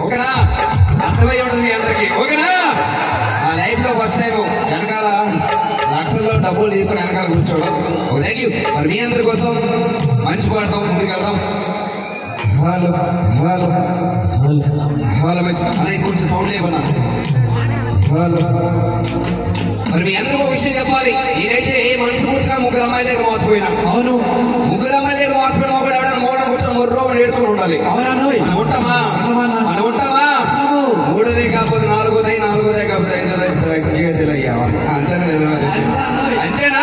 ఓకేనా? అర్థమై ఉంటుంది మీ అందరికి. ఓకేనా? ఆ లైఫ్ లో ఫస్ట్ టైం వెనకాల లక్షల్లో డబ్బులు తీసుకుని వెనకాల కూర్చోవడం. Thank you. మరి మీ అందరి కోసం మంచి పాడతాం, ముందుకెళ్దాం. హలో హలో హలో మంచి అనేది కొంచెం సౌండ్ లేవన్నా. హలో మరి మీ అందరికీ ఒక విషయం చెప్పాలి. నేనైతే మనస్ఫూర్తిగా ముగ్గురు అమ్మాయిల దగ్గర మోసపోయినా. అవును, ముగ్గురు అమ్మాయిల దగ్గర మోసపోయిన ఒకటి ఎవడైనా మూడని కూర్చొని మొర్రో నేర్చుకుని ఉండాలి. మనం ఉంటామా? మనం ఉంటామా? మూడోదే కాకపోతే నాలుగోదే, నాలుగోదే కాకపోతే ఐదోదే అయ్యావా? అంతేనా లేదా? అంతేనా?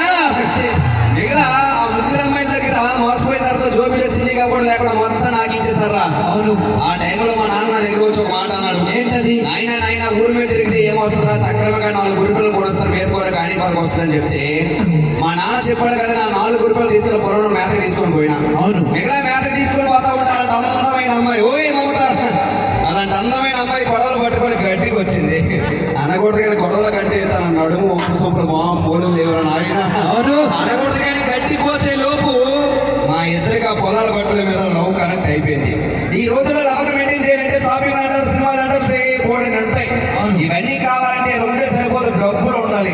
మిగతా ఆ ముగ్గురు అమ్మాయిల దగ్గర మోసపోయిన తర్వాత జోబీలో సిల్లి కాకుండా లేకుండా మొత్తం నాకు ఇచ్చేసారా. అవును, ఆ టైంలో మా నాన్న నా దగ్గర వచ్చి ఒక మాట అన్నాడు. ఏంటది? ఆయన ఊరి మీద తిరిగితే ఏమవుతుందా, సక్రమంగా 4 గురిపిల్లలు కూడా వస్తారు, మేర్కోర కానీ పాలకు వస్తుందని చెప్తే మా నాన్న చెప్పాడు కదా, నా 4 గురిపిల్లలు తీసుకుని పొలంలో మేతకు తీసుకొని పోయినా. అవును, మిగతా మేతకు తీసుకొని పోతా ఉంటే అలాంటి అందమైన అమ్మాయి, ఓయ్ మమత, అలాంటి అందమైన అమ్మాయి గొడవలు పట్టుకొని గట్టికి వచ్చింది. అనకూడదు కానీ గొడవలు కట్టి తన నడుము సూపర్ పోలు లేవని ఆయన అనకూడదు కానీ గట్టి పోతే లోపు మా ఇద్దరికి ఆ పొలాల బట్టల మీద లవ్ కనెక్ట్ అయిపోయింది. ఈ రోజుల్లో లవ్ మెయింటైన్ చేయాలంటే షాపింగ్ అంటారు, సినిమాలు అంటారు, పోవడం అంటాయి. ఇవన్నీ కావాలంటే రెండే సరిపోదు, డబ్బులు ఉండాలి.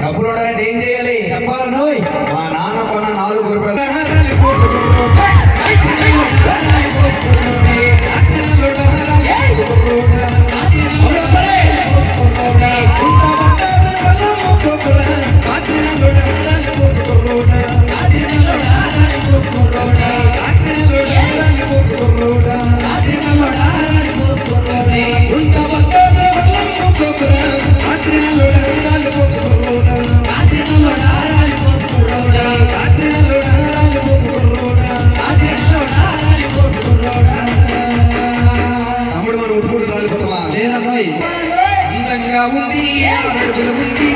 డబ్బులు ఉండాలంటే ఏం చేయాలి? మా నాన్న కొన్న 4 రూపాయలు అందంగా ఉంది, అడుగులు ఉంది.